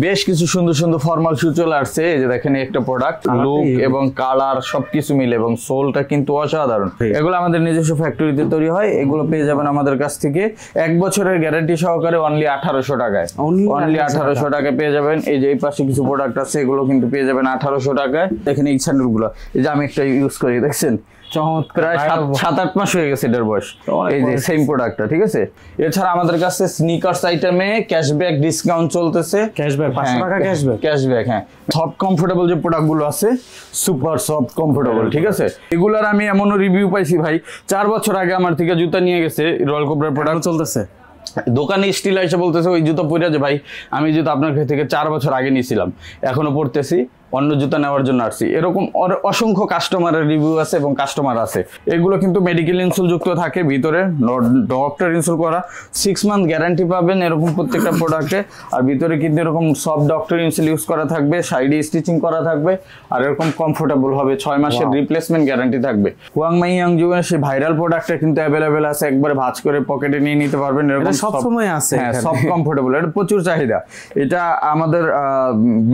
বেশ কিছু সুন্দর সুন্দর ফর্মাল শু চলে আসছে। এই যে দেখেন একটা প্রোডাক্ট, লুক এবং কালার সবকিছু মিলে এবং সোলটা কিন্তু অসাধারণ। এগুলো আমাদের নিজস্ব ফ্যাক্টরিতে তৈরি হয়। এগুলো পেয়ে যাবেন আমাদের কাছ থেকে 1 বছরের গ্যারান্টি সহকারে অনলি 1800 টাকায়। অনলি 1800 টাকায় পেয়ে যাবেন। এই যে এই পাশে কিছু প্রোডাক্ট আছে, এগুলো কিন্তু পেয়ে যাবেন 1800 টাকায়। দেখেন এই স্যান্ডেল গুলো, এই যে আমি একটা ইউজ করি, দেখছেন প্রায় 7-8 মাস হয়ে গেছে এটার বয়স। এই যে সেম প্রোডাক্টটা, ঠিক আছে। এছাড়া আমাদের কাছে স্নিকার্স আইটেমে ক্যাশব্যাক ডিসকাউন্ট চলতেছে। ক্যাশব্যাক 500 টাকা ক্যাশব্যাক। হ্যাঁ, সফট কমফোর্টেবল যে প্রোডাক্ট গুলো আছে, সুপার সফট কমফোর্টেবল, ঠিক আছে। এগুলার আমি এমনও রিভিউ পাইছি ভাই, 4 বছর আগে আমার থেকে জুতা নিয়ে গেছে, রয়্যাল কোবরার প্রোডাক্ট চলতেছে। দোকানে স্টিল এসে বলতেছে ওই জুতো পরে যে ভাই আমি জুতো আপনার কাছ থেকে 4 বছর আগে নিয়েছিলাম, এখনো পড়তেছি, অন্য জুতা নেওয়ার জন্য আসছি। এরকম অসংখ্য কাস্টমারের রিভিউ আছে এবং কাস্টমার আছে। এগুলো কিন্তু মেডিকেল ইনসোল যুক্ত থাকে ভিতরে, ডক্টর ইনসোল করা, 6 মান্থ গ্যারান্টি পাবেন এরকম প্রত্যেকটা প্রোডাক্টে। আর ভিতরে কিন্তু এরকম সব ডক্টর ইনসোল ইউজ করা থাকবে, সাইডে স্টিচিং করা থাকবে, আর এরকম কমফোর্টেবল হবে। 6 মাসের রিপ্লেসমেন্ট গ্যারান্টি থাকবে। হুয়াংমাই ইয়াংজুয়ের সেই ভাইরাল প্রোডাক্টটা কিন্তু অ্যাভেলেবেল আছে, একবারে ভাঁজ করে পকেটে নিয়ে নিতে পারবেন। এরকম সব সময় আছে। হ্যাঁ, সব কমফোর্টেবল, এটা প্রচুর চাহিদা। এটা আমাদের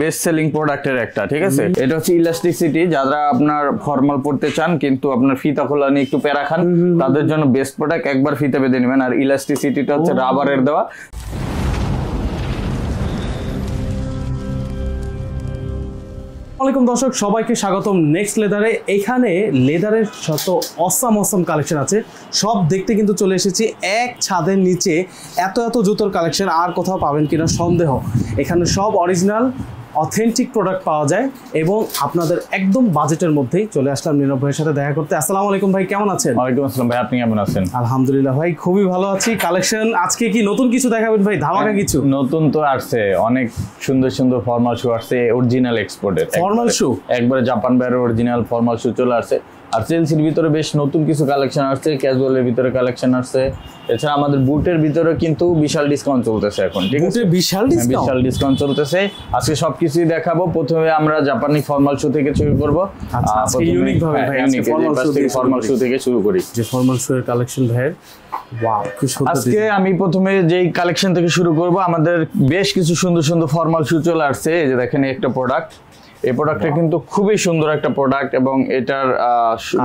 বেস্ট সেলিং প্রোডাক্টের একটা, ঠিক আছে। এটা হচ্ছে ইলাস্টিসিটি, যারা আপনার ফর্মাল পড়তে চান কিন্তু আপনার ফিতা খোলা নিয়ে একটু প্যারা খান, তাদের জন্য বেস্ট প্রোডাক্ট। একবার ফিতা বেঁধে নেবেন। আর ইলাস্টিসিটিটা হচ্ছে রাবারের দেওয়া। আসসালামু আলাইকুম দর্শক, সবাইকে স্বাগতম নেক্সট লেদারে। এখানে লেদারের শত অসাম কালেকশন আছে, সব দেখতে কিন্তু চলে এসেছি এক ছাদের নিচে। এত জুতোর কালেকশন আর কোথাও পাবেন কিনা সন্দেহ। এখানে সব অরিজিনাল অথেন্টিক প্রোডাক্ট পাওয়া যায় এবং আপনাদের একদম বাজেটের মধ্যেই। চলে আসলাম নীরব ভাইয়ের সাথে দেখা করতে। আসসালামু আলাইকুম ভাই, কেমন আছেন? ওয়ালাইকুম আসসালাম ভাই, আপনি কেমন আছেন? আলহামদুলিল্লাহ ভাই, খুবই ভালো আছি। কালেকশন আজকে কি নতুন কিছু দেখাবেন ভাই? ধামাকা কিছু নতুন তো আসছে, অনেক সুন্দর সুন্দর ফর্মাল শু আসছে, অরিজিনাল এক্সপোর্টের ফর্মাল শু, একবারে জাপান বাইরের অরিজিনাল ফর্মাল শু চলে আসছে। আর চেলসির ভিতরে বেশ নতুন কিছু কালেকশন আসছে, ক্যাজুয়ালের ভিতরে কালেকশন আসছে। এছাড়া আমাদের বুটের ভিতরে কিন্তু বিশাল ডিসকাউন্ট চলতেছে এখন, ঠিক আছে। বিশাল ডিসকাউন্ট চলতেছে। আজকে সবকিছুই দেখাবো। প্রথমে আমরা জাপানি ফর্মাল শু থেকে শুরু করব। ইউনিক ভাবে ভাই ফর্মাল শু থেকে শুরু করি। যে ফর্মাল শু এর কালেকশন ভাই, ওয়াও কি সুন্দর। আজকে আমি প্রথমে যেই কালেকশন থেকে শুরু করব, আমাদের বেশ কিছু সুন্দর সুন্দর ফর্মাল শু চলে আসছে। এই যে দেখেন একটা প্রোডাক্ট, এই প্রোডাক্টটা কিন্তু খুবই সুন্দর একটা প্রোডাক্ট এবং এটার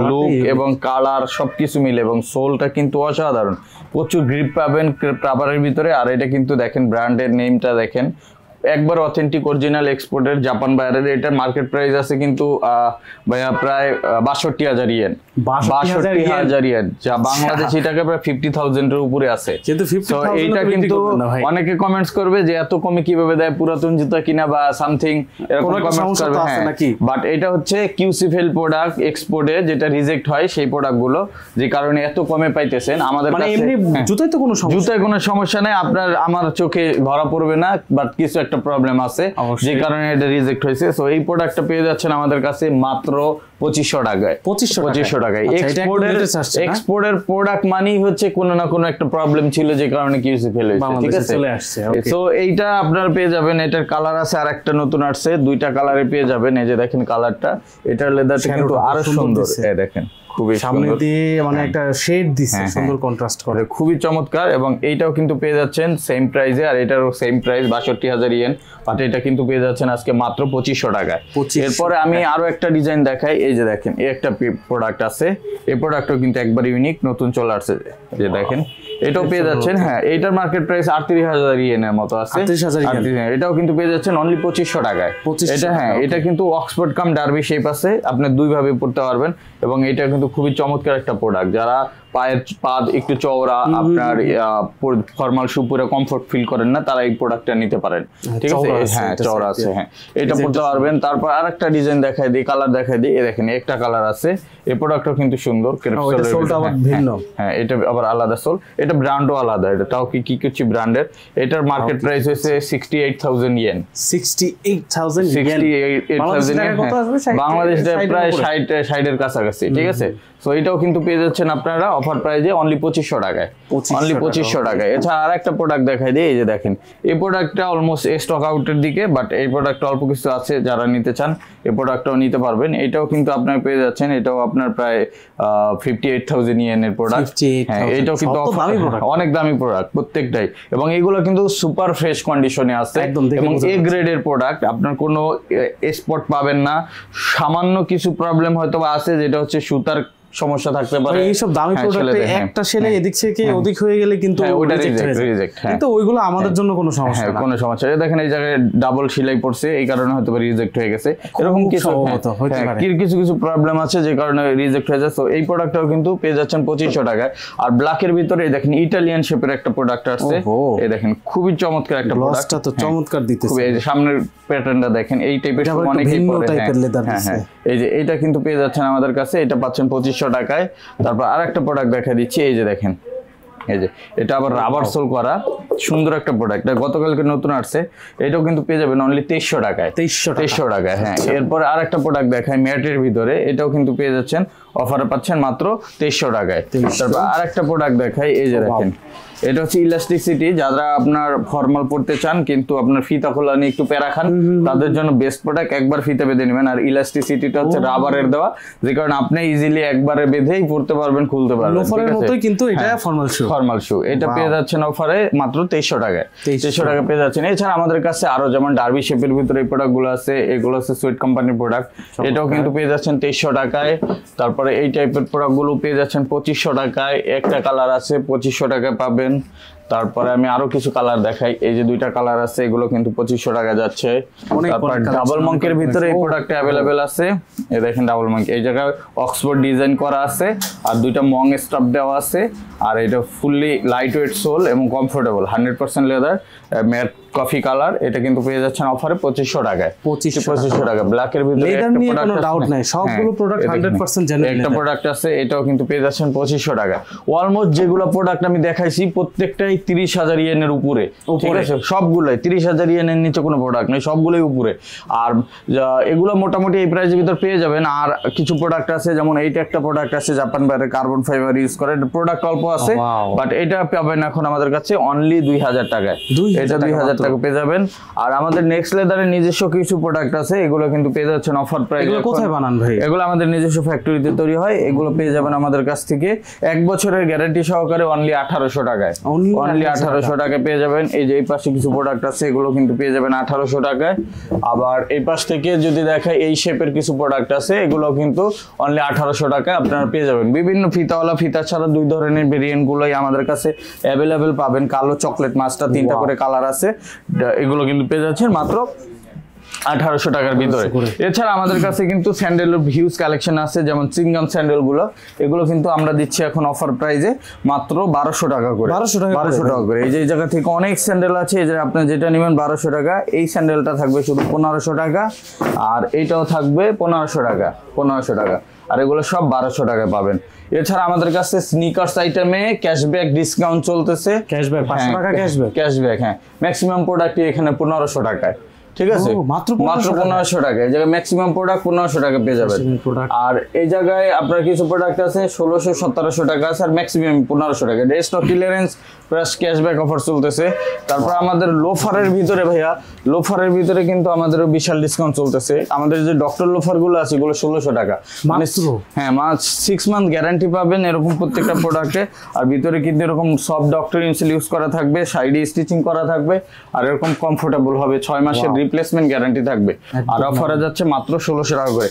লুক এবং কালার সবকিছু মিলে এবং সোলটা কিন্তু অসাধারণ। প্রচুর গ্রিপ পাবেন রাবারের ভিতরে। আর এটা কিন্তু দেখেন ব্র্যান্ডের নেমটা দেখেন, একবার অথেন্টিক অরিজিনাল এক্সপোর্টের জাপান বাইরের। এটার মার্কেট প্রাইস আছে কিন্তু ভাইয়া প্রায় 62,000 ইয়েন। 62,000 ইয়েন, যা বাংলাদেশি টাকা প্রায় 50,000 এর উপরে আছে। তো এইটা কিন্তু অনেকে কমেন্টস করবে যে এত কমে কিভাবে দেয়, পুরাতন জুতা কিনা বা সামথিং এরকম কমেন্টস করবে। বাট এটা হচ্ছে কিউসি ফেল প্রোডাক্ট এক্সপোর্টে, যেটা রিজেক্ট হয় সেই প্রোডাক্ট গুলো, যে কারণে এত কমে পাইতেছেন। আমাদের কাছে জুতায় তো কোনো সমস্যা নেই, আপনার আমার চোখে ধরা পড়বে না, বাট কিছু একটা প্রবলেম আছে যে কারণে এটা রিজেক্ট হয়েছে। সো এই প্রোডাক্টটা পেয়ে যাচ্ছেন আমাদের কাছে মাত্র 2500 টাকায়। 2500 টাকায়। এক্সপোর্টের প্রোডাক্ট মানেই হচ্ছে কোনো না কোনো একটা প্রবলেম ছিল যে কারণে কিউসি ফেল হয়েছে, ঠিক আছে। সো এইটা আপনারা পেয়ে যাবেন। এটার কালার আছে আর একটা নতুন আসছে, 2টা কালারে পেয়ে যাবেন। এই যে দেখেন কালারটা, এটার লেদারটা কিন্তু আরো সুন্দর। এই দেখেন খুবই সামনে দিয়ে মানে একটা শেড দিচ্ছে, সুন্দর কন্ট্রাস্ট করে, খুবই চমৎকার। এবং এইটাও কিন্তু পেয়ে যাচ্ছেন সেম প্রাইসে, আর এটারও সেম প্রাইস 62,000 ইয়েন। বাট এটা কিন্তু পেয়ে যাচ্ছেন আজকে মাত্র 2500 টাকায়। এরপরে আমি আরো একটা ডিজাইন দেখাই। এই যে দেখেন এই একটা প্রোডাক্ট আছে, এই প্রোডাক্টও কিন্তু একবার ইউনিক, নতুন চলে আসছে। যে দেখেন এটাও পেয়ে যাচ্ছেন। হ্যাঁ, এইটার মার্কেট প্রাইস 38,000 ইয়েনের মতো আছে। এটাও কিন্তু পেয়ে যাচ্ছেন অনলি 2500 টাকায়। এটা হ্যাঁ, এটা কিন্তু অক্সফোর্ড কাম ডার্বি শেপ আছে, আপনি 2 ভাবে পড়তে পারবেন। এবং এটা কিন্তু খুবই চমৎকার একটা প্রোডাক্ট। যারা পায়ের পাদ একটু চওড়া, আপনার ফর্মাল শু পরে কমফোর্ট ফিল করেন না, তারা এই প্রোডাক্টটা নিতে পারেন, ঠিক আছে। হ্যাঁ, চওড়া আছে, হ্যাঁ, এটা পড়তে পারবেন। তারপর আরেকটা ডিজাইন দেখাই দিই, কালার দেখাই দিই। এই দেখেন একটা কালার আছে, এই প্রোডাক্টও কিন্তু সুন্দর। হ্যাঁ, এটা আবার আলাদা সোল, এটা ব্র্যান্ডও আলাদা। এটাও কি কিছু ব্র্যান্ডের। এটার মার্কেট প্রাইস হচ্ছে 68,000 ইয়েন। 68,000 ইয়েন বাংলাদেশে প্রায় 60 এর কাছাকাছি, ঠিক আছে। সো এটাও কিন্তু পেয়ে যাচ্ছেন আপনারা অফার প্রাইজে অনলি 2500 টাকায়, অনলি 2500 টাকায়। এছাড়া আর একটা প্রোডাক্ট দেখাই দিই, এই যে দেখেন এই প্রোডাক্টটা অলমোস্ট স্টক আউটের দিকে, বাট এই প্রোডাক্টটা অল্প কিছু আছে, যারা নিতে চান এই প্রোডাক্টটাও নিতে পারবেন। এটাও কিন্তু আপনার পেয়ে যাচ্ছেন, এটাও আপনার প্রায় 58,000 ইয়েনের প্রোডাক্ট। হ্যাঁ, এটাও কিন্তু অনেক দামি প্রোডাক্ট প্রত্যেকটাই, এবং এইগুলো কিন্তু সুপার ফ্রেশ কন্ডিশনে আছে এবং এ গ্রেডের প্রোডাক্ট। আপনার কোনো স্পট পাবেন না, সামান্য কিছু প্রবলেম হয়তো আছে, যেটা হচ্ছে সুতার সমস্যা থাকতে পারে। এইসব দামি প্রোডাক্টে একটা সেলাই এদিক থেকে ওদিক হয়ে গেলে কিন্তু ওটা রিজেক্ট, কিন্তু ওইগুলো আমাদের জন্য কোনো সমস্যা না, কোনো সমস্যা নেই। দেখেন এই জায়গায় ডাবল সেলাই পড়ছে, এই কারণে হয়তো রিজেক্ট হয়ে গেছে, এরকম কিছু কিছু প্রবলেম আছে যে কারণে রিজেক্ট হয়ে যায়। তো এই প্রোডাক্টটাও কিন্তু পেয়ে যাচ্ছেন 2500 টাকায়। আর ব্ল্যাকের ভিতরে দেখেন ইটালিয়ান শেপের একটা প্রোডাক্ট আসছে, এই দেখেন খুবই চমৎকার একটা প্রোডাক্ট, তো চমৎকার দিতেছে। এই যে সামনের প্যাটার্নটা দেখেন, এই টাইপের অনেকই পরে। হ্যাঁ, এই যে এইটা কিন্তু পেয়ে যাচ্ছেন আমাদের কাছে, এটা পাচ্ছেন 2500 টাকায়। তারপর আরেকটা প্রোডাক্ট দেখা দিচ্ছি, এই যে দেখেন, এই যে এটা আবার রাবার সোল করা সুন্দর একটা প্রোডাক্ট, এটা গতকালকে নতুন আসছে। এটাও কিন্তু পেয়ে যাবেন অনলি 2300 টাকায়, 2300 টাকায়। হ্যাঁ, এরপর আরেকটা প্রোডাক্ট দেখায় ম্যাটের ভিতরে, এটাও কিন্তু পেয়ে যাচ্ছেন অফারে পাচ্ছেন মাত্র 2300 টাকায়। তারপর আরেকটা প্রোডাক্ট দেখাই, এই যে দেখেন এটা হচ্ছে ইলাস্টিসিটি। যারা আপনার ফর্মাল পড়তে চান কিন্তু আপনার ফিতা খোলা নিয়ে একটু প্যারা খান, তাদের জন্য বেস্ট প্রোডাক্ট। একবার ফিতা বেঁধে নেবেন, আর ইলাস্টিসিটিটা হচ্ছে রাবারের দেওয়া, যে কারণে আপনি ইজিলি একবারে বেঁধেই পড়তে পারবেন, খুলতে পারবেন। লোফারের মতোই কিন্তু এটা ফর্মাল শু, এটা পেয়ে যাচ্ছেন অফারে মাত্র 2300 টাকায়, 2300 টাকা পেয়ে যাচ্ছেন। এছাড়া আমাদের কাছে আরো যেমন ডার্বি শেপের ভিতরে এই প্রোডাক্টগুলো আছে, এগুলো হচ্ছে সুইট কোম্পানির প্রোডাক্ট, এটাও কিন্তু পেয়ে যাচ্ছেন 2300 টাকায়। তারপরে এই টাইপের প্রোডাক্টগুলো পেয়ে যাচ্ছেন 2500 টাকায়, একটা কালার আছে 2500 টাকায় পাবেন। তারপরে আমি আরো কিছু কালার দেখাই, এই যে দুইটা কালার আছে, এগুলো কিন্তু 2500 টাকা যাচ্ছে। তারপর ডাবল মঙ্কের ভিতরে এই প্রোডাক্ট অ্যাভেলেবেল আছে, এই দেখেন ডাবল মঙ্ক, এই জায়গায় অক্সফোর্ড ডিজাইন করা আছে, আর দুইটা মং স্টাফ দেওয়া আছে, আর এটা ফুললি লাইট ওয়েট সোল এবং comfortable 100% leather matte coffee colour. এটা কিন্তু পেয়ে যাচ্ছেন অফারে 2500 টাকায়, 2500 টাকা। ব্ল্যাকের ভিতরে একটা প্রোডাক্ট ডাউট নাই, সবগুলো প্রোডাক্ট 100% জেনুইন একটা প্রোডাক্ট আছে, এটাও কিন্তু পেয়ে যাচ্ছেন 2500 টাকা। অলমোস্ট যেগুলো প্রোডাক্ট আমি দেখাইছি প্রত্যেকটাই 30,000 ইয়েনের উপরে, ঠিক আছে? সবগুলাই 30,000 ইয়েনের নিচে কোনো প্রোডাক্ট নেই, সবগুলোই উপরে। আর এগুলো মোটামুটি এই প্রাইসের ভিতর পেয়ে যাবেন। আর কিছু প্রোডাক্ট আছে, যেমন এইটা একটা প্রোডাক্ট আছে জাপান বাইরে কার্বন ফাইবার ইউজ করে, প্রোডাক্ট অল্প আছে, বাট এটা পাবেন এখন আমাদের কাছে অনলি 2000 টাকায়, এটা 2000 টাকা পেয়ে যাবেন। আর আমাদের নেক্সট লেদারের নিজস্ব কিছু প্রোডাক্ট আছে, এগুলো কিন্তু পেয়ে যাচ্ছেন অফার প্রাইস। এগুলো কোথায় বানান ভাই? এগুলো আমাদের নিজস্ব ফ্যাক্টরিতে তৈরি হয়, এগুলো পেয়ে যাবেন আমাদের কাছ থেকে 1 বছরের গ্যারান্টি সহকারে অনলি 1800 টাকায়, অনলি 1800 টাকায় পেয়ে যাবেন। এই যে এই পাশে কিছু প্রোডাক্ট আছে, এগুলো কিন্তু পেয়ে যাবেন 1800 টাকায়। আবার এই পাশ থেকে যদি দেখায় এই শেপের কিছু প্রোডাক্ট আছে, এগুলো কিন্তু অনলি 1800 টাকায় আপনারা পেয়ে যাবেন। বিভিন্ন ফিতাওয়ালা, ফিতা ছাড়া 2 ধরনের ভেরিয়েন্ট গুলোই আমাদের কাছে অ্যাভেলেবেল পাবেন। কালো, চকলেট, মাস্টার 3টা করে কালার আছে, এগুলো কিন্তু পেয়ে যাচ্ছেন মাত্র 1800 টাকার ভিতরে। এছাড়া আমাদের কাছে কিন্তু স্যান্ডেলের হিউজ কালেকশন আছে, যেমন চিংগাম স্যান্ডেল গুলো, এগুলো কিন্তু আমরা দিচ্ছি এখন অফার প্রাইজে মাত্র 1200 টাকা করে, 1200 টাকা করে। এই যে এই জায়গা থেকে অনেক স্যান্ডেল আছে, এই যে আপনি যেটা নেবেন 1200 টাকা। এই স্যান্ডেলটা থাকবে শুধু 1500 টাকা, আর এইটাও থাকবে 1500 টাকা, 1500 টাকা। আর এগুলো সব 1200 টাকায় পাবেন। এছাড়া আমাদের কাছে স্নিকার্স আইটেমে ক্যাশব্যাক ডিসকাউন্ট চলতেছে, ক্যাশব্যাক 500 টাকা ক্যাশব্যাক। হ্যাঁ, ম্যাক্সিমাম প্রোডাক্টই এখানে 1500 টাকায়, ঠিক আছে? মাত্র 1500 টাকা। এই জায়গায় ম্যাক্সিমাম প্রোডাক্ট 1500 টাকা পেয়ে যাবেন। আর এই জায়গায় আপনার কিছু প্রোডাক্ট আছে 1600-1700 টাকা আছে, আর ম্যাক্সিমাম 1500 টাকা। Stock clearance plus cashback offer চলতেছে। তারপর আমাদের লোফারের ভিতরে ভাইয়া, লোফারের ভিতরে কিন্তু আমাদের বিশাল ডিসকাউন্ট চলতেছে। আমাদের যে ডক্টর লোফার গুলো আছে, এগুলো 1600 টাকা, মানে হ্যাঁ 6 মান্থ গ্যারান্টি পাবেন এরকম প্রত্যেকটা প্রোডাক্টে। আর ভিতরে কিন্তু এরকম সফট ডক্টর ইনসেল ইউজ করা থাকবে, সাইডে স্টিচিং করা থাকবে, আর এরকম কমফোর্টেবল হবে, 6 মাসের রিপ্লেসমেন্ট গ্যারান্টি থাকবে। আর অফারে যাচ্ছে মাত্র 1600 টাকা করে।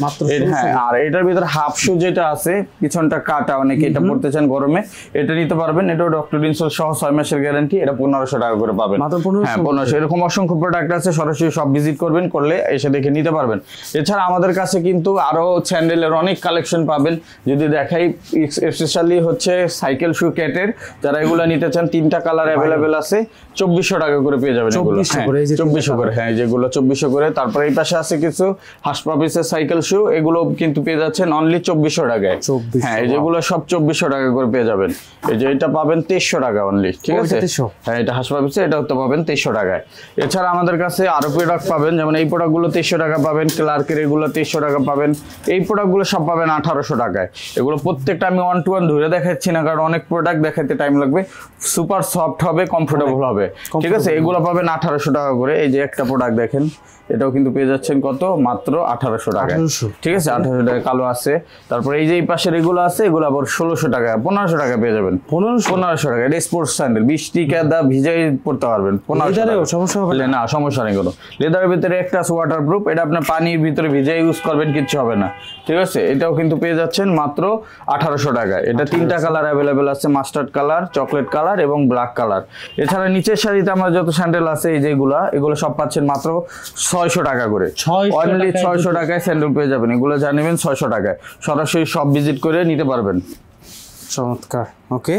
হ্যাঁ, আর এটার ভিতরে হাফ শু যেটা আছে, পিছনটা কাটা, অনেকে এটা পড়তে চান গরমে, এটা নিতে পারবেন। এটাও ডক্টর ইনসেল সহ 6 মাসের গ্যারান্টি, এটা 1500 টাকা করে পাবেন। হ্যাঁ 1500। এরকম অসংখ্য প্রোডাক্ট আছে, সরাসরি সব ভিজিট করবেন, করলে এসে দেখে নিতে পারবেন। এছাড়া আমাদের কাছে কিন্তু আরো স্যান্ডেলের অনেক কালেকশন পাবেন। যদি দেখাই, স্পেশালি হচ্ছে সাইকেল শু ক্যাটের, যারা এগুলো নিতে চান 3টা কালার অ্যাভেলেবেল আছে, 2400 টাকা করে পেয়ে যাবেন এগুলো। 2400 করে, হ্যাঁ যেগুলো এগুলো 2400 করে। তারপর এই পাশে আছে কিছু হাসপাপিসের সাইকেল শু, এগুলো কিন্তু পেয়ে যাচ্ছেন অনলি 2400 টাকায়। হ্যাঁ, এই যেগুলো সব 2400 টাকা করে পেয়ে যাবেন। এই যে এটা পাবেন 2300 টাকা অনলি, ঠিক আছে? হ্যাঁ, এটা হাসপাপিসে, এটাও তো পাবেন 2300 টাকায়। এছাড়া আমাদের কাছে আরো প্রোডাক্ট পাবেন, যেমন এই প্রোডাক্টগুলো 2300 টাকা পাবেন, ক্লার্কের এগুলো 2300 টাকা পাবেন, এই প্রোডাক্টগুলো সব পাবেন 1800 টাকায়। এগুলো প্রত্যেকটা আমি 1 to 1 ধরে দেখাচ্ছি না, কারণ অনেক প্রোডাক্ট দেখাতে টাইম লাগবে। সুপার সফট হবে, কমফোর্টেবল হবে, ঠিক আছে? এগুলো পাবেন 1800 টাকা করে। এই যে একটা প্রোডাক্ট দেখেন, এটাও কিন্তু পেয়ে যাচ্ছেন কত, মাত্র 1800 টাকায়, ঠিক আছে? 1800 টাকা কালো আছে। তারপর এই যে এই পাশের এগুলো আছে, এগুলো আবার 1600 টাকা, 1500 টাকা পেয়ে যাবেন। 1500 টাকা। এটা স্পোর্টস স্যান্ডেল, বৃষ্টি কাদা ভিজাই পড়তে পারবেন। 1500 সমস্যা হবে না, সমস্যা নেই কোনো। লেদারের ভিতরে একটা আছে ওয়াটারপ্রুফ, এটা আপনার পানির ভিতরে ভিজাই ইউজ করবেন, কিচ্ছু হবে না, ঠিক আছে? এটাও কিন্তু পেয়ে যাচ্ছেন মাত্র 1800 টাকায়। এটা 3টা কালার অ্যাভেলেবেল আছে, মাস্টার্ড কালার, চকলেট কালার এবং ব্ল্যাক কালার। এছাড়া নিচের সারিতে আমরা যত স্যান্ডেল আছে, এই যেগুলা, এগুলো সব পাচ্ছেন মাত্র 600 টাকা করে। অনলি 600 টাকায় স্যান্ডেল পেয়ে যাবেন। এগুলো যা নেবেন 600 টাকায়, সরাসরি সব ভিজিট করে নিতে পারবেন। চমৎকার। ওকে,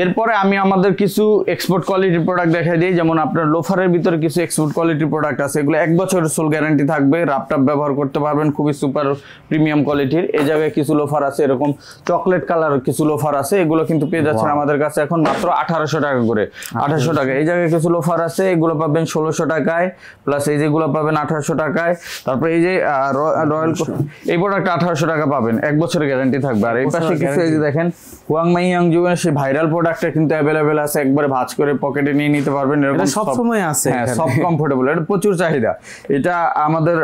এরপরে আমি আমাদের কিছু এক্সপোর্ট কোয়ালিটির প্রোডাক্ট দেখাই দিই। যেমন আপনার লোফারের ভিতরে কিছু এক্সপোর্ট কোয়ালিটির প্রোডাক্ট আছে, এগুলো 1 বছরের সোল গ্যারান্টি থাকবে, রাপটাপ ব্যবহার করতে পারবেন, খুবই সুপার প্রিমিয়াম কোয়ালিটির। এই জায়গায় কিছু লোফার আছে, এরকম চকলেট কালার কিছু লোফার আছে, এগুলো কিন্তু পেয়ে যাচ্ছেন আমাদের কাছে এখন মাত্র 1800 টাকা করে। 1800 টাকা। এই জায়গায় কিছু লোফার আছে, এগুলো পাবেন 1600 টাকায়, প্লাস এই যেগুলো পাবেন 1800 টাকায়। তারপর এই যে রয়্যাল, এই প্রোডাক্ট 1800 টাকা পাবেন, 1 বছরের গ্যারান্টি থাকবে। আর এই পাশে কিছু এই যে দেখেন হুয়াংমাই ইয়াংজুয়ের সেই ভাইরাল প্রোডাক্টটা কিন্তু অ্যাভেলেবেল আছে, একবারে ভাঁজ করে পকেটে নিয়ে নিতে পারবেন, এরকম সব সময় আছে। হ্যাঁ, সব কমফোর্টেবল, এটা প্রচুর চাহিদা। এটা আমাদের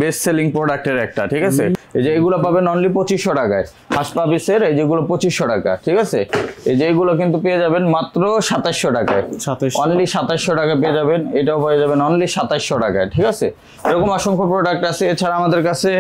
বেস্ট সেলিং প্রোডাক্টের একটা, ঠিক আছে? এই যে এগুলো পাবেন অনলি 2500 টাকায়, হাসপাপিসের এই যেগুলো 2500 টাকা, ঠিক আছে? এই যে এগুলো কিন্তু পেয়ে যাবেন মাত্র 2700 টাকায়, অনলি 2700 টাকা পেয়ে যাবেন। এটাও পেয়ে যাবেন অনলি 2700 টাকায়, ঠিক আছে? এরকম অসংখ্য প্রোডাক্ট আছে। এছাড়া আমাদের কাছে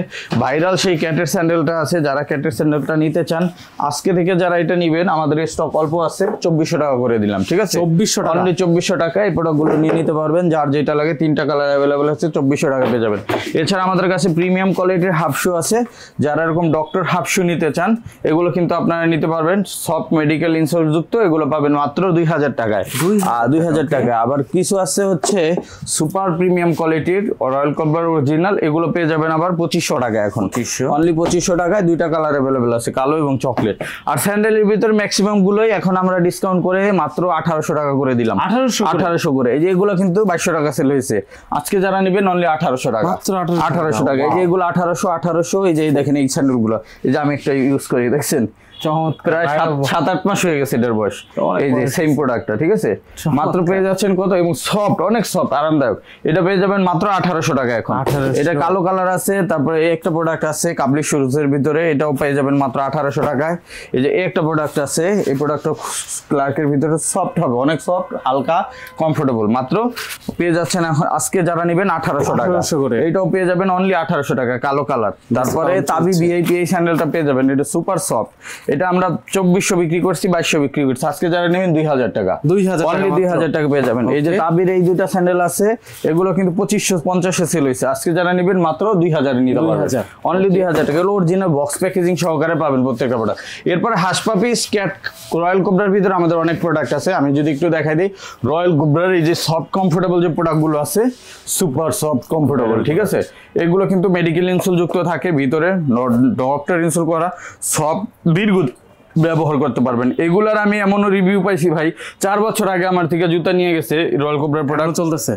ভাইরাল সেই ক্যাটের স্যান্ডেলটা আছে, যারা ক্যাটের স্যান্ডেলটা নিতে চান, আজকে থেকে যারা এটা নিবেন, আমাদের স্টক অল্প আছে, 2400 টাকা করে দিলাম, ঠিক আছে? 2400 টাকা, অনলি 2400 টাকা এই প্রোডাক্টগুলো নিয়ে নিতে পারবেন। যার যেটা লাগে, 3টা কালার অ্যাভেলেবেল আছে, 2400 টাকা পেয়ে যাবেন। এছাড়া আমাদের কাছে প্রিমিয়াম কোয়ালিটির হাফ শু আছে, যারা এরকম ডক্টর হাফ শু নিতে চান, এগুলো কিন্তু আপনারা নিতে পারবেন, সফট মেডিকেল ইনসোল যুক্ত, এগুলো পাবেন মাত্র 2000 টাকায়। 2000 টাকা। আবার কিছু আছে হচ্ছে সুপার প্রিমিয়াম কোয়ালিটির রয়্যাল কোবরার অরিজিনাল, এগুলো পেয়ে যাবেন আবার 2500 টাকা এখন, অনলি 2500 টাকায়। 2টা কালার অ্যাভেলেবেল আছে, কালো এবং চকলেট। আর স্যান্ডেলের ভিতরে ম্যাক্সিমাম গুলোই এখন আমরা ডিসকাউন্ট করে মাত্র 1800 টাকা করে দিলাম। 1800 করে। এই যে এগুলো কিন্তু 2200 টাকা সেল হয়েছে, আজকে যারা নেবেন অনলি 1800 টাকা, 1800 টাকা। এই যে এগুলো 1800। এই যে দেখেন এই স্যান্ডেল গুলো, এই যে আমি একটা ইউজ করি, দেখছেন? প্রায় 7-8 মাস হয়ে গেছে এটার বয়স। এই যে সেম প্রোডাক্টটা, ঠিক আছে? মাত্র পেয়ে যাচ্ছেন কত, এবং সফট, অনেক সফট, আরামদায়ক। এটা পেয়ে যাবেন মাত্র 1800 টাকা এখন। এটা কালো কালার আছে। তারপরে এই একটা প্রোডাক্ট আছে কাবলি শুজের ভিতরে, এটাও পেয়ে যাবেন মাত্র 1800 টাকায়। এই যে এই একটা প্রোডাক্ট আছে, এই প্রোডাক্টটা ক্লার্কের ভিতরে সফট হবে, অনেক সফট, হালকা, কমফোর্টেবল। মাত্র পেয়ে যাচ্ছেন এখন আজকে যারা নেবেন 1800 টাকা করে। এইটাও পেয়ে যাবেন অনলি 1800 টাকা, কালো কালার। তারপরে তাবি ভিআইপি এই স্যান্ডেলটা পেয়ে যাবেন, এটা সুপার সফট। এটা আমরা 2400 বিক্রি করছি, 2200 বিক্রি করছি, আজকে যারা নেবেন 2000 টাকা, অনলি 2000 টাকা পেয়ে যাবেন। এই যে তাবির এই দুটা স্যান্ডেল আছে, এগুলো কিন্তু 2550 সেল হয়েছে, আজকে যারা নেবেন মাত্র 2000 এ নিতে পারবেন, অনলি 2000 টাকা। এগুলো অরিজিনাল বক্স প্যাকেজিং সহকারে পাবেন প্রত্যেকটা প্রোডাক্ট। এরপরে হাসপাপিস, ক্যাট, রয়্যাল কোবরার ভিতরে আমাদের অনেক প্রোডাক্ট আছে। আমি যদি একটু দেখাই দিই, রয়্যাল কোবরার এই যে সফট কমফোর্টেবল যে প্রোডাক্টগুলো আছে, সুপার সফট কমফোর্টেবল, ঠিক আছে? এগুলো কিন্তু মেডিকেল ইনসোল যুক্ত থাকে ভিতরে, ডক্টর ইনসোল করা, সব দীর্ঘ ব্যবহার করতে পারবেন। এগুলার আমি এমনও রিভিউ পাইছি ভাই, 4 বছর আগে আমার থেকে জুতা নিয়ে গেছে, রয়্যাল কোবরার প্রোডাক্ট চলতেছে,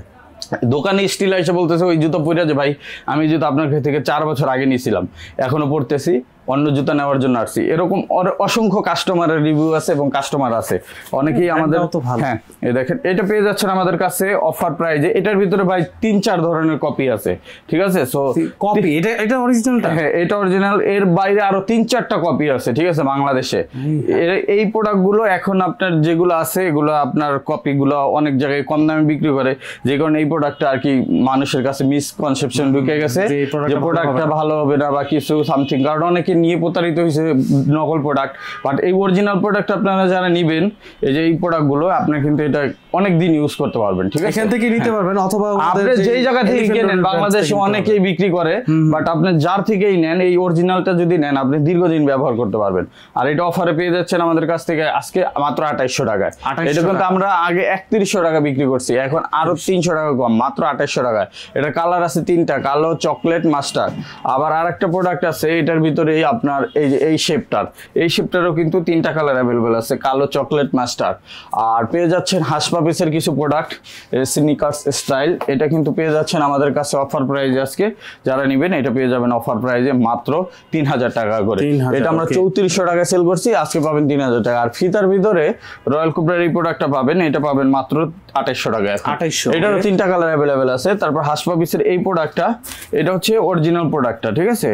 দোকানে স্টিল এসে বলতেছে ওই জুতো পরে যে ভাই আমি জুতো আপনার কাছ থেকে 4 বছর আগে নিয়েছিলাম, এখনো পড়তেছি, অন্য জুতা নেওয়ার জন্য আসছি। এরকম অসংখ্য কাস্টমারের রিভিউ আছে এবং কাস্টমার আছে অনেকেই আমাদের। হ্যাঁ, এই দেখেন এটা পেয়ে যাচ্ছেন আমাদের কাছে অফার প্রাইজে। এটার ভিতরে ভাই 3-4 ধরনের কপি আছে, ঠিক আছে? সো কপি, এটা অরিজিনালটা? হ্যাঁ, এটা অরিজিনাল। এর বাইরে আরো 3-4টা কপি আছে, ঠিক আছে, বাংলাদেশে। এই প্রোডাক্টগুলো এখন আপনার যেগুলো আছে, এগুলো আপনার কপিগুলো অনেক জায়গায় কম দামে বিক্রি করে, যে কারণে এই প্রোডাক্টটা আর কি মানুষের কাছে মিসকনসেপশন ঢুকে গেছে যে প্রোডাক্টটা ভালো হবে না বা কিছু সামথিং, কারণ অনেকে নিয়ে প্রতারিত হয়েছে নকল প্রোডাক্ট। বাট এই অরিজিনাল প্রোডাক্ট আপনারা যারা নিবেন, এই যে এই প্রোডাক্টগুলো আপনার কিন্তু এটা অনেক দিন ইউজ করতে পারবেন, ঠিক আছে? এখান থেকে নিতে পারবেন, অথবা আপনি যেই জায়গা থেকে কেনেন, বাংলাদেশে অনেকেই বিক্রি করে, বাট আপনি যার থেকেই নেন এই অরিজিনালটা যদি নেন আপনি দীর্ঘদিন ব্যবহার করতে পারবেন। আর এটা অফারে পেয়ে যাচ্ছেন আমাদের কাছ থেকে আজকে মাত্র 2800 টাকায়। এটা কিন্তু আমরা আগে 3100 টাকা বিক্রি করছি, এখন আরো 300 টাকা কম, মাত্র 2800 টাকায়। এটা কালার আছে 3টা, কালো, চকলেট, মাস্টার্ড। আবার আরেকটা প্রোডাক্ট আছে এটার ভিতরেই আপনার এই যে এই শেপটারও কিন্তু 3টা কালার অ্যাভেলেবল আছে, কালো, চকলেট, মাস্টার্ড। আর পেয়ে যাচ্ছেন হাসপাপিসের কিছু প্রোডাক্ট, স্নিকার্স স্টাইল, এটা কিন্তু পেয়ে যাচ্ছেন আমাদের কাছে অফার প্রাইজে। আজকে যারা নেবেন এটা পেয়ে যাবেন অফার প্রাইজে মাত্র 3000 টাকা করে। এটা আমরা 3400 টাকা সেল করছি, আজকে পাবেন 3000 টাকা। আর ফিতার ভিতরে রয়্যাল কোবরার এই প্রোডাক্টটা পাবেন, এটা পাবেন মাত্র 2800 টাকা। 2800, এটারও 3টা কালার অ্যাভেলেবেল আছে। তারপর হাসপাপিসের এই প্রোডাক্টটা, এটা হচ্ছে অরিজিনাল প্রোডাক্টটা, ঠিক আছে?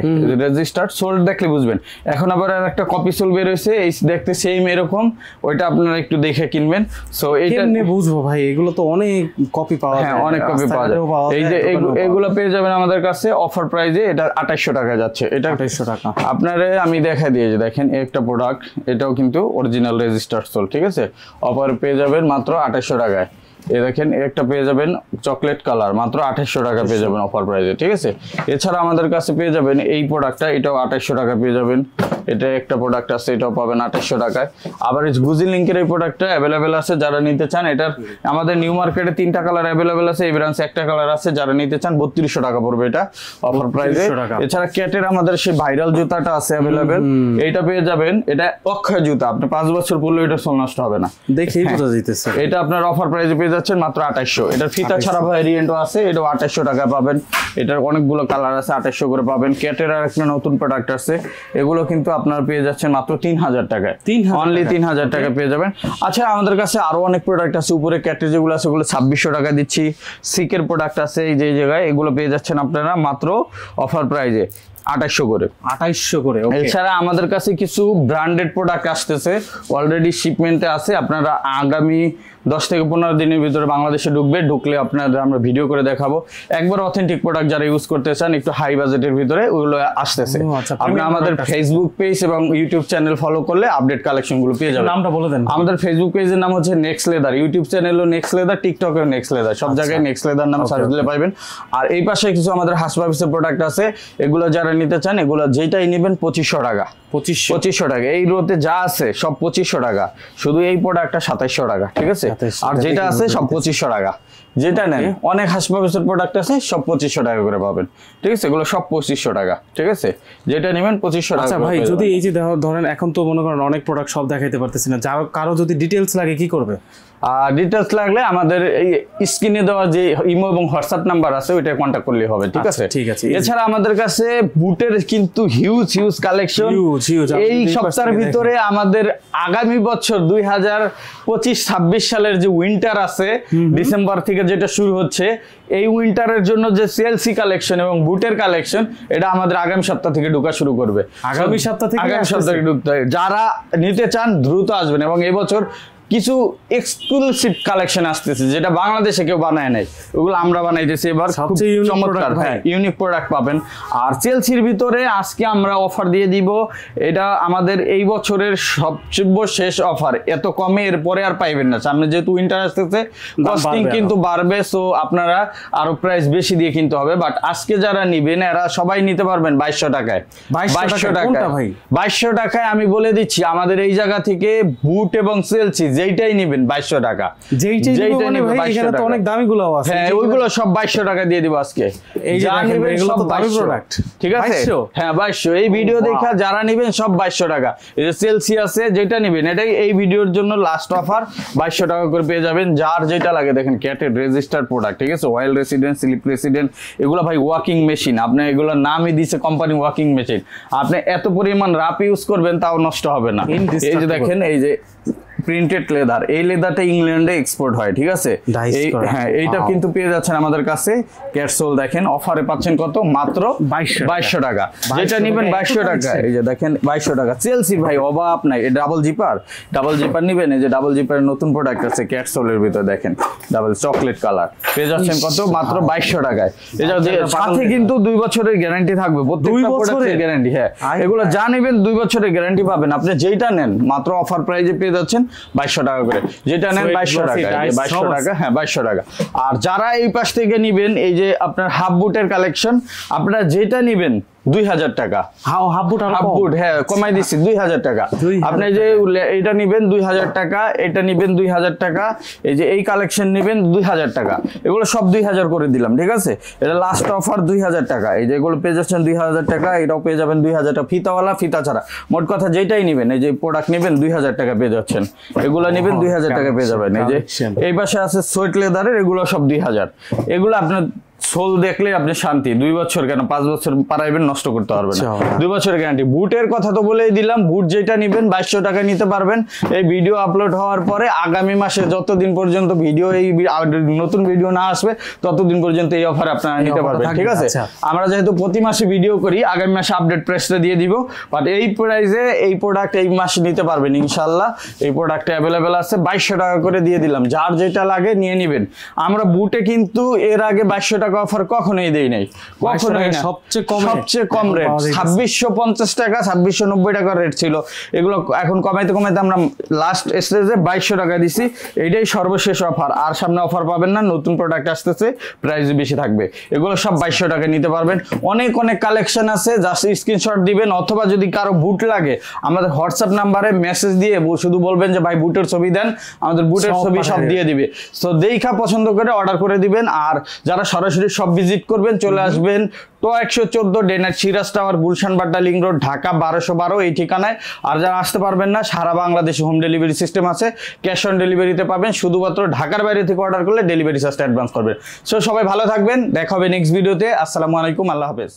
রেজিস্টার্ড, সোল্ড দেখলে বুঝবেন। এখন আবার আর একটা কপি সোল বের হয়েছে, এই দেখতে সেম এরকম, ওইটা আপনারা একটু দেখে কিনবেন। সো এইটা কেমনে বুঝবো ভাই? এগুলো তো অনেক কপি পাওয়া যায়। হ্যাঁ, অনেক কপি পাওয়া যায়। এই যে এগুলো পেয়ে যাবেন আমাদের কাছে অফার প্রাইজে, এটা 2800 টাকা যাচ্ছে। এটা 2800 টাকা। আপনারে আমি দেখাই দিয়ে যে দেখেন একটা প্রোডাক্ট, এটাও কিন্তু অরিজিনাল রেজিস্টার্ড সোল, ঠিক আছে? অফার পেয়ে যাবেন মাত্র 2800 টাকায়। এই দেখেন একটা পেয়ে যাবেন চকলেট কালার, মাত্র 2800 টাকা পেয়ে যাবেন অফার প্রাইজে, ঠিক আছে? এছাড়া আমাদের কাছে পেয়ে যাবেন এই প্রোডাক্টটা, এটাও 2800 টাকা পেয়ে যাবেন। এটা একটা প্রোডাক্ট আছে, এটাও পাবেন 2800 টাকায়। আবার গুজি লিঙ্কের এই প্রোডাক্টটা অ্যাভেলেবেল আছে, যারা নিতে চান। এটার আমাদের নিউ মার্কেটে 3টা কালার অ্যাভেলেবেল আছে, এই ব্রাঞ্চে একটা কালার আছে, যারা নিতে চান 3200 টাকা পড়বে এটা অফার প্রাইজে। এছাড়া ক্যাটের আমাদের সেই ভাইরাল জুতাটা আছে অ্যাভেলেবেল, এইটা পেয়ে যাবেন। এটা অক্ষয় জুতা, আপনি 5 বছর পরলে এটা সোল নষ্ট হবে না, দেখেই বোঝা যাইতেছে। এটা আপনার অফার প্রাইজে পেয়ে যাচ্ছেন মাত্র 2800। এটার ফিতা ছাড়া ভ্যারিয়েন্টও আছে, এটাও 2800 টাকা পাবেন। এটার অনেকগুলো কালার আছে, 2800 করে পাবেন। ক্যাটের আর একটা নতুন প্রোডাক্ট আছে, এগুলো কিন্তু আপনার পেয়ে যাচ্ছেন মাত্র 3000 টাকায়, অনলি 3000 টাকা পেয়ে যাবেন। আচ্ছা, আমাদের কাছে আরো অনেক প্রোডাক্ট আছে, উপরে ক্যাটের যেগুলো আছে ওগুলো 2600 টাকা দিচ্ছি। সিকের প্রোডাক্ট আছে এই যে জায়গায়, এগুলো পেয়ে যাচ্ছেন আপনারা মাত্র অফার প্রাইজে 2800 করে। 2800 করে। এছাড়া আমাদের কাছে কিছু ব্র্যান্ডেড প্রোডাক্ট আসতেছে, অলরেডি শিপমেন্টে আছে। আপনারা আগামী 10 থেকে 15 দিনের ভিতরে বাংলাদেশে ঢুকলে আপনাদের আমরা ভিডিও করে দেখাবো। একবার অথেন্টিক প্রোডাক্ট যারা ইউজ করতে চান একটু হাই বাজেটের ভিতরে, ওগুলো আসতেছে। আপনি আমাদের ফেসবুক পেজ এবং ইউটিউব চ্যানেল ফলো করলে আপডেট কালেকশন গুলো পেয়ে যাবেন। নামটা বলে দেন। আমাদের ফেসবুক পেজের নাম হচ্ছে নেক্সট লেদার, ইউটিউব চ্যানেলও নেক্সট লেদার, টিকটকেও নেক্সট লেদার, সব জায়গায় নেক্সট লেদার নামে সার্চ দিলে পাবেন। আর এই পাশে কিছু আমাদের হাসপাপিসের প্রোডাক্ট আছে, এগুলো যারা নিতে চান এগুলো যেটাই নেবেন 2500 টাকা। 2500 টাকা। এই রোতে যা আছে সব 2500 টাকা, শুধু এই প্রোডাক্টটা 2700 টাকা, ঠিক আছে? আর যেটা আছে সব 2500 টাকা। যেটা নেন, অনেক হাসপাপিসের প্রোডাক্ট আছে সব 2500 টাকা করে পাবেন, ঠিক আছে? এগুলো সব 2500 টাকা, ঠিক আছে? যেটা নেবেন 2500 টাকা। আচ্ছা ভাই, যদি এই যে ধরেন এখন তো মনে করেন অনেক প্রোডাক্ট সব দেখাইতে পারতেছি না, কারো যদি ডিটেইলস লাগে কি করবে? ডিটেইলস লাগলে আমাদের এই স্ক্রিনে দেওয়া যে ইমো এবং হোয়াটসঅ্যাপ নাম্বার আছে ওইটা কন্ট্যাক্ট করলেই হবে, ঠিক আছে? ঠিক আছে। এছাড়া আমাদের কাছে বুটের কিন্তু হিউজ কালেকশন। এই সপ্তাহের ভিতরে আমাদের আগামী বছর 2025-26 সালের যে উইন্টার আছে, ডিসেম্বর থেকে যেটা শুরু হচ্ছে, এই উইন্টারের জন্য যে সিএলসি কালেকশন এবং বুটের কালেকশন, এটা আমাদের আগামী সপ্তাহ থেকে ঢোকা শুরু করবে। আগামী সপ্তাহ থেকে ঢুকতে হয়। যারা নিতে চান দ্রুত আসবেন। এবং এই বছর কিছু এক্সক্লুসিভ কালেকশন আসতেছে যেটা বাংলাদেশে কেউ বানায় নাই, ওগুলো আমরা বানাইতেছি এবার। সবচেয়ে চমৎকার, ইউনিক প্রোডাক্ট পাবেন। আর চেলসির ভিতরে আজকে আমরা অফার দিয়ে দিব, এটা আমাদের এই বছরের সবচেয়ে শেষ অফার। এত কমে এরপরে আর পাইবেন না, সামনে যেহেতু উইন্টার আসতেছে কস্টিং কিন্তু বাড়বে, সো আপনারা আরো প্রাইস বেশি দিয়ে কিনতে হবে। বাট আজকে যারা নিবেন এরা সবাই নিতে পারবেন 2200 টাকায়। 2200 টাকায় ভাই, 2200 টাকায় আমি বলে দিচ্ছি, আমাদের এই জায়গা থেকে বুট এবং চেলসি যেইটাই নেবেন 2200 টাকা। যেইটাই নেবেন ভাই, এখানে তো অনেক দামিগুলো আছে। হ্যাঁ, ওইগুলো সব 2200 টাকা দিয়ে দিব আজকে। এই যা নেবেন এগুলো তো দামি প্রোডাক্ট, ঠিক আছে? হ্যাঁ 2200। এই ভিডিও দেখা যারা নেবেন সব 2200 টাকা। এই যে চেলসি আছে যেটা নেবেন, এটাই এই ভিডিওর জন্য লাস্ট অফার, 2200 টাকা করে পেয়ে যাবেন। যার যেটা লাগে দেখেন, ক্যাটের রেজিস্টার্ড প্রোডাক্ট, ঠিক আছে? ওয়াইল্ড রেসিডেন্ট, স্লিপ রেসিডেন্ট, এগুলো ভাই ওয়াকিং মেশিন। আপনি এগুলো নামই দিছে কোম্পানি ওয়াকিং মেশিন। আপনি এত পরিমাণ রাপ ইউজ করবেন তাও নষ্ট হবে না। এই যে দেখেন, এই যে প্রিন্টেড লেদার, এই লেদারটা ইংল্যান্ডে এক্সপোর্ট হয়, ঠিক আছে? হ্যাঁ, এইটা কিন্তু পেয়ে যাচ্ছেন আমাদের কাছে। ক্যাটসোল দেখেন অফারে পাচ্ছেন কত, মাত্র 2200 টাকা। যেটা নেবেন 2200 টাকা। এই যে দেখেন 2200 টাকা। চেলসি ভাই অভাব নাই। এই ডাবল জিপার নিবেন, এই যে ডাবল জিপারের নতুন প্রোডাক্ট আছে ক্যাটসোলের ভিতর, দেখেন ডাবল চকলেট কালার, পেয়ে যাচ্ছেন কত, মাত্র 2200 টাকায়। এটা সাথে কিন্তু 2 বছরের গ্যারান্টি থাকবে, প্রত্যেকটা প্রোডাক্টের গ্যারান্টি। হ্যাঁ, এগুলো যা নেবেন 2 বছরের গ্যারান্টি পাবেন। আপনি যেইটা নেন মাত্র অফার প্রাইজে পেয়ে যাচ্ছেন 2200 টাকা করে, যেটা নেন 2200 টাকা, 2200 টাকা, হ্যাঁ 2200 টাকা। আর যারা এই পাশ থেকে নিবেন, এই যে আপনার হাফ বুটের কালেকশন, আপনারা যেটা নিবেন 2000 টাকা। হাফ বুট, হ্যাঁ কমাই দিচ্ছি 2000 টাকা। আপনি যে এটা নিবেন 2000 টাকা, এটা নিবেন 2000 টাকা, এই যে এই কালেকশন নিবেন 2000 টাকা, এগুলো সব 2000 করে দিলাম, ঠিক আছে? এটা লাস্ট অফার 2000 টাকা। এই যে এগুলো পেয়ে যাচ্ছেন 2000 টাকা, এটাও পেয়ে যাবেন 2000 টাকা, ফিতাওয়ালা ফিতা ছাড়া, মোট কথা যেটাই নিবেন, এই যে প্রোডাক্ট নিবেন 2000 টাকা পেয়ে যাচ্ছেন, এগুলো নিবেন 2000 টাকা পেয়ে যাবেন। এই যে এই পাশে আছে সোয়েট লেদারের, এগুলো সব 2000। এগুলো আপনার সোল দেখলে আপনি শান্তি, 2 বছর কেন 5 বছর পারাইবেন, নষ্ট করতে পারবেন না, 2 বছরের গ্যারান্টি। বুটের কথা তো বলেই দিলাম, বুট যেটা নিবেন 2200 টাকা নিতে পারবেন। এই ভিডিও আপলোড হওয়ার পরে আগামী মাসে যতদিন পর্যন্ত ভিডিও এই নতুন ভিডিও না আসবে ততদিন পর্যন্ত এই অফার আপনারা নিতে পারবেন, ঠিক আছে? আমরা যেহেতু প্রতি মাসে ভিডিও করি, আগামী মাসে আপডেট প্রাইসটা দিয়ে দিব, বাট এই প্রাইসে এই প্রোডাক্ট এই মাসে নিতে পারবেন ইনশাআল্লাহ। এই প্রোডাক্ট অ্যাভেলেবেল আছে, 2200 টাকা করে দিয়ে দিলাম, যার যেটা লাগে নিয়ে নিবেন। আমরা বুটে কিন্তু এর আগে 2200 টাকা অফার কখনোই দেই নাই, কখনোই না। সবচেয়ে কম রেট 2650 টাকা, 2690 টাকা রেট ছিল। এগুলো এখন কমাইতে কমাইতে আমরা লাস্ট স্টেজে 2200 টাকা দিছি, এইটাই সর্বশেষ অফার। আর সামনে অফার পাবেন না, নতুন প্রোডাক্ট আসতেছে, প্রাইস বেশি থাকবে। এগুলো সব 2200 টাকা নিতে পারবেন। অনেক কালেকশন আছে, জাস্ট স্ক্রিনশট দিবেন, অথবা যদি কারো বুট লাগে আমাদের হোয়াটসঅ্যাপ নাম্বারে মেসেজ দিয়ে শুধু বলবেন যে ভাই বুটের ছবি দেন, আমাদের বুটের ছবি সব দিয়ে দিবে। সো দেখা পছন্দ করে অর্ডার করে দিবেন। আর যারা সরাসরি সব ভিজিট করবেন, চলে আসবেন তো 114 ডেনার Siraj tower, Gulshan Badda link road, Dhaka 1212 এই ঠিকানায়। আর যারা আসতে পারবেন না, সারা বাংলাদেশে হোম ডেলিভারি সিস্টেম আছে, ক্যাশ অন ডেলিভারিতে পাবেন। শুধুমাত্র ঢাকার বাইরে থেকে অর্ডার করলে ডেলিভারি চার্জটা অ্যাডভান্স করবেন। সো সবাই ভালো থাকবেন, দেখা হবে নেক্সট ভিডিওতে। আসসালামু আলাইকুম, আল্লাহ হাফেজ।